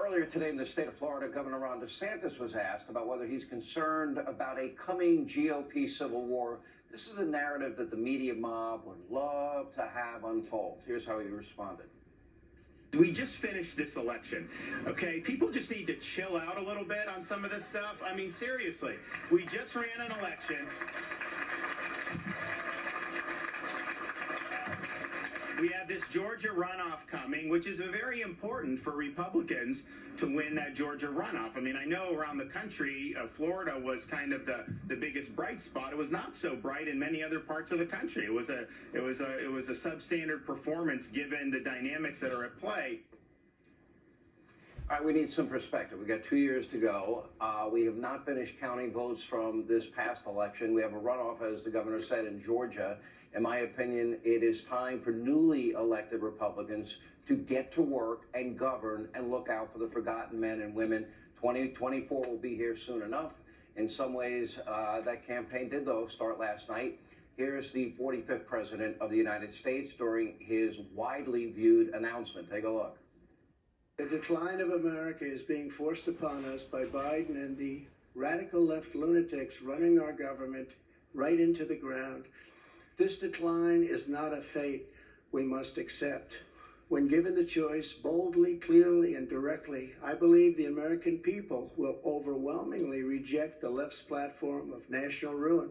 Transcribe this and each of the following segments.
Earlier today in the state of Florida, Governor Ron DeSantis was asked about whether he's concerned about a coming GOP civil war. This is a narrative that the media mob would love to have unfold. Here's how he responded. We just finished this election, okay? People just need to chill out a little bit on some of this stuff. I mean, seriously, we just ran an election. We have this Georgia runoff coming, which is very important for Republicans to win that Georgia runoff. I mean, I know around the country, Florida was kind of the biggest bright spot. It was not so bright in many other parts of the country. It was a substandard performance given the dynamics that are at play. All right, we need some perspective. We've got 2 years to go. We have not finished counting votes from this past election. We have a runoff, as the governor said, in Georgia. In my opinion, it is time for newly elected Republicans to get to work and govern and look out for the forgotten men and women. 2024 will be here soon enough. In some ways, that campaign did, though, start last night. Here's the 45th president of the United States during his widely viewed announcement. Take a look. The decline of America is being forced upon us by Biden and the radical left lunatics running our government right into the ground. This decline is not a fate we must accept. When given the choice, boldly, clearly, and directly, I believe the American people will overwhelmingly reject the left's platform of national ruin,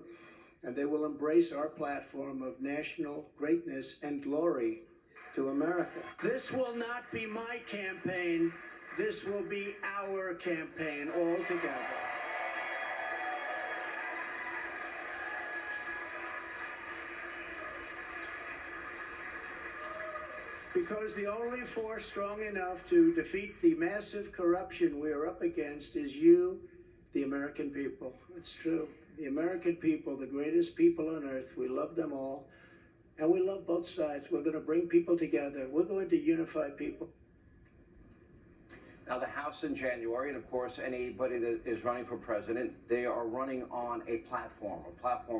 and they will embrace our platform of national greatness and glory to America. This will not be my campaign. This will be our campaign all together. Because the only force strong enough to defeat the massive corruption we are up against is you, the American people. It's true. The American people, the greatest people on earth. We love them all. And we love both sides. We're going to bring people together. We're going to unify people. Now, the House in January, and of course, anybody that is running for president, they are running on a platform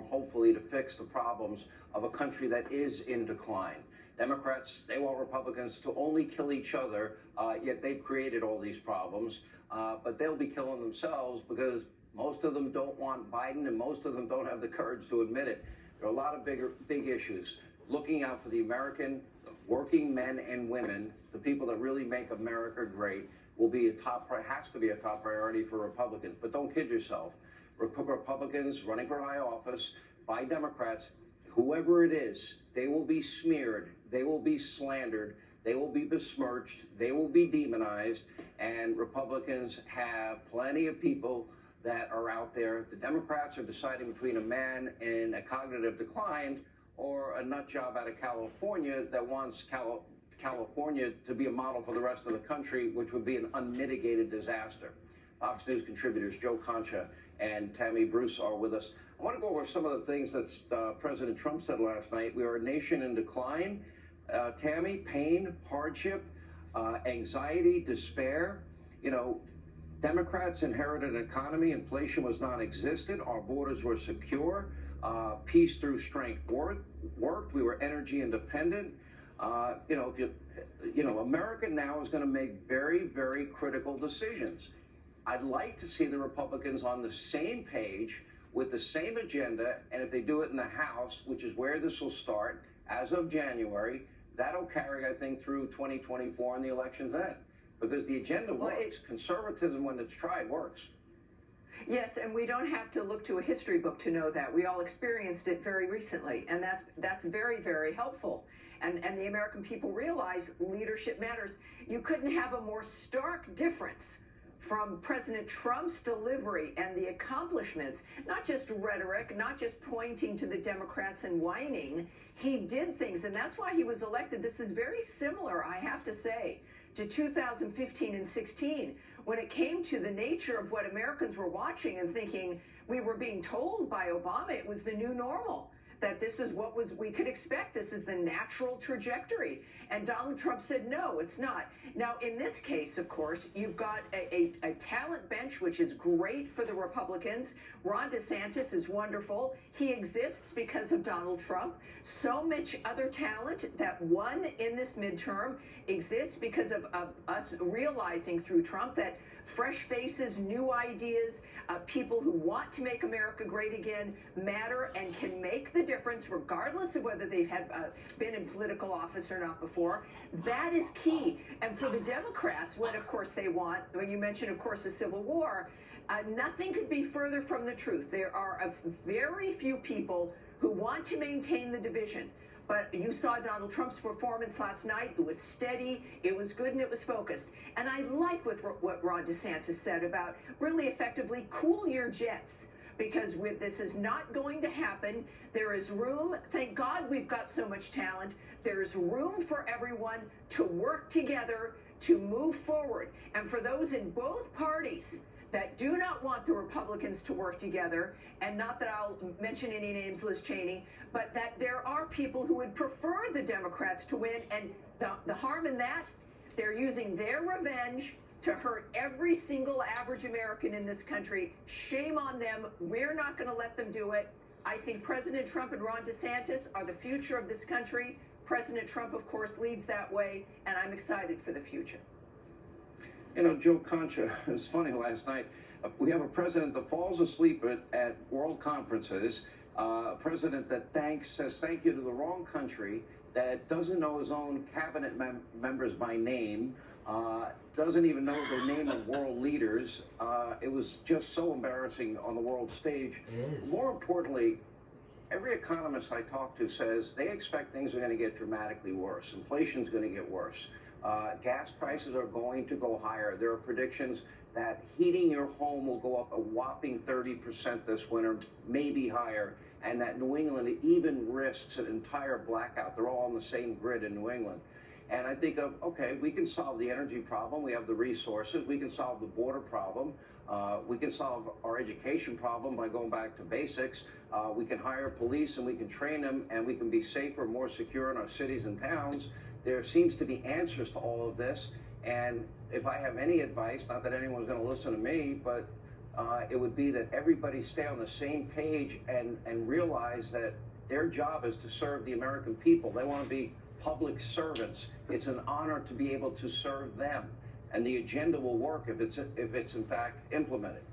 hopefully to fix the problems of a country that is in decline. Democrats, they want Republicans to only kill each other, yet they've created all these problems. But they'll be killing themselves because most of them don't want Biden and most of them don't have the courage to admit it. There are a lot of big issues. Looking out for the American working men and women, the people that really make America great, has to be a top priority for Republicans. But don't kid yourself. Republicans running for high office by Democrats, whoever it is, they will be smeared, they will be slandered, they will be besmirched, they will be demonized, and Republicans have plenty of people that are out there. The Democrats are deciding between a man in a cognitive decline or a nut job out of California that wants California to be a model for the rest of the country, which would be an unmitigated disaster. Fox News contributors Joe Concha and Tammy Bruce are with us. I want to go over some of the things that President Trump said last night. We are a nation in decline. Tammy, pain, hardship, anxiety, despair. You know, Democrats inherited an economy. Inflation was non-existent. Our borders were secure. Peace through strength worked. We were energy independent. America now is going to make very, very critical decisions. I'd like to see the Republicans on the same page with the same agenda, and if they do it in the House, which is where this will start, as of January, that'll carry, I think, through 2024 and the elections then. Because the agenda works. Conservatism, when it's tried, works. Yes, and we don't have to look to a history book to know that. We all experienced it very recently, and that's very, very helpful. And the American people realize leadership matters. You couldn't have a more stark difference from President Trump's delivery and the accomplishments, not just rhetoric, not just pointing to the Democrats and whining. He did things, and that's why he was elected. This is very similar, I have to say, to 2015 and 16, when it came to the nature of what Americans were watching and thinking we were being told by Obama it was the new normal. that this is what we could expect. This is the natural trajectory. And Donald Trump said, no, it's not. Now, in this case, of course, you've got a talent bench, which is great for the Republicans. Ron DeSantis is wonderful. He exists because of Donald Trump. So much other talent that won in this midterm exists because of us realizing through Trump that fresh faces, new ideas, people who want to make America great again matter and can make the difference regardless of whether they've been in political office or not before. That is key. And for the Democrats, what of course they want, when you mentioned, of course, a civil war, nothing could be further from the truth. There are very few people who want to maintain the division. But you saw Donald Trump's performance last night. It was steady, it was good, and it was focused. And I like what Ron DeSantis said about really effectively cool your jets, because this is not going to happen. There is room. Thank God we've got so much talent. There's room for everyone to work together to move forward. And for those in both parties that do not want the Republicans to work together, and not that I'll mention any names, Liz Cheney, but that there are people who would prefer the Democrats to win, and the harm in that, they're using their revenge to hurt every single average American in this country. Shame on them. We're not going to let them do it. I think President Trump and Ron DeSantis are the future of this country. President Trump, of course, leads that way, and I'm excited for the future. You know, Joe Concha, it was funny last night. We have a president that falls asleep at world conferences, a president that says thank you to the wrong country, that doesn't know his own cabinet members by name, doesn't even know the name of world leaders. It was just so embarrassing on the world stage. It is. More importantly, every economist I talk to says they expect things are going to get dramatically worse. Inflation's going to get worse. Gas prices are going to go higher. There are predictions that heating your home will go up a whopping 30% this winter, maybe higher, and that New England even risks an entire blackout. They're all on the same grid in New England. And I think of, okay, we can solve the energy problem. We have the resources. We can solve the border problem. We can solve our education problem by going back to basics. We can hire police and we can train them, and we can be safer, more secure in our cities and towns. There seems to be answers to all of this, and if I have any advice, not that anyone's going to listen to me, but it would be that everybody stay on the same page and realize that their job is to serve the American people. They want to be public servants. It's an honor to be able to serve them, and the agenda will work if it's in fact implemented.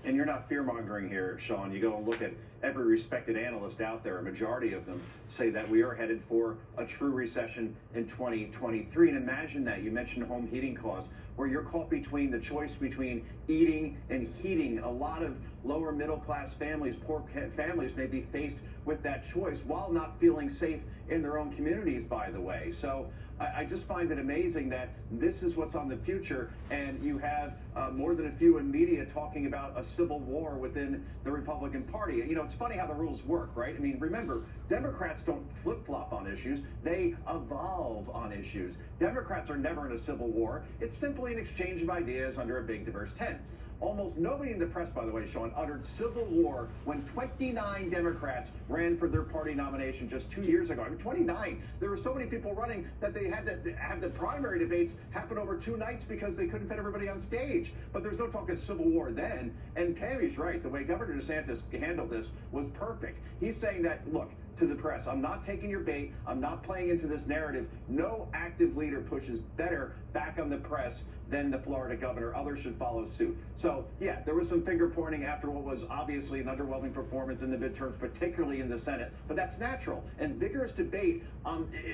And you're not fear-mongering here, Sean. You go and look at every respected analyst out there. A majority of them say that we are headed for a true recession in 2023. And imagine that. You mentioned home heating costs, where you're caught between the choice between eating and heating. A lot of lower middle-class families, poor families, may be faced with that choice while not feeling safe in their own communities, by the way. So I just find it amazing that this is what's on the future, and you have more than a few in media talking about a civil war within the Republican Party. You know, it's funny how the rules work, right? I mean, remember, Democrats don't flip-flop on issues. They evolve on issues. Democrats are never in a civil war. It's simply an exchange of ideas under a big, diverse tent. Almost nobody in the press, by the way, Sean, uttered civil war when 29 Democrats ran for their party nomination just 2 years ago. I mean, 29. There were so many people running that they had to have the primary debates happen over 2 nights because they couldn't fit everybody on stage. But there's no talk of civil war then. And Tammy's right. The way Governor DeSantis handled this was perfect. He's saying that, look, to the press, I'm not taking your bait. I'm not playing into this narrative. No active leader pushes better back on the press than the Florida governor. Others should follow suit. So, yeah, there was some finger pointing after what was obviously an underwhelming performance in the midterms, particularly in the Senate. But that's natural. And vigorous debate,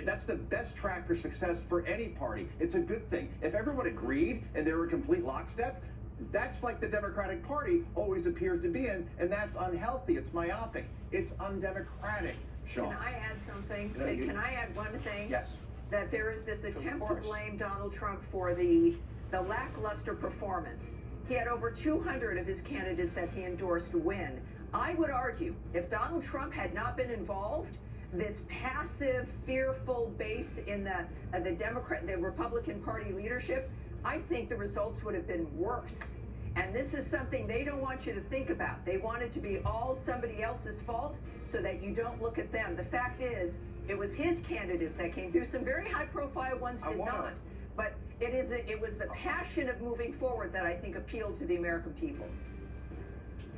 that's the best track for success for any party. It's a good thing. If everyone agreed and they were in complete lockstep, that's like the Democratic Party always appears to be in, and that's unhealthy. It's myopic. It's undemocratic. Sean. Can I add something? No, Can I add one thing? Yes. That there is this attempt to course. blame Donald Trump for the lackluster performance. He had over 200 of his candidates that he endorsed win. I would argue if Donald Trump had not been involved, this passive, fearful base in the Republican Party leadership, I think the results would have been worse. And this is something they don't want you to think about. They want it to be all somebody else's fault so that you don't look at them. The fact is, it was his candidates that came through. Some very high-profile ones did not. But it was the passion of moving forward that I think appealed to the American people.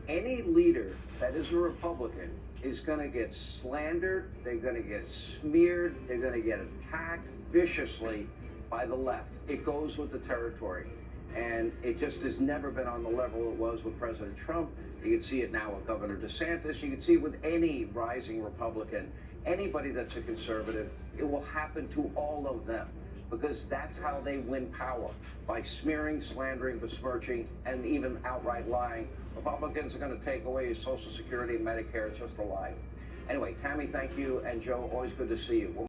Any leader that is a Republican is going to get slandered, they're going to get smeared, they're going to get attacked viciously by the left. It goes with the territory. And it just has never been on the level it was with President Trump. You can see it now with Governor DeSantis. You can see it with any rising Republican, anybody that's a conservative. It will happen to all of them because that's how they win power, by smearing, slandering, besmirching, and even outright lying. Republicans are going to take away his Social Security and Medicare. It's just a lie. Anyway, Tammy, thank you. And Joe, always good to see you.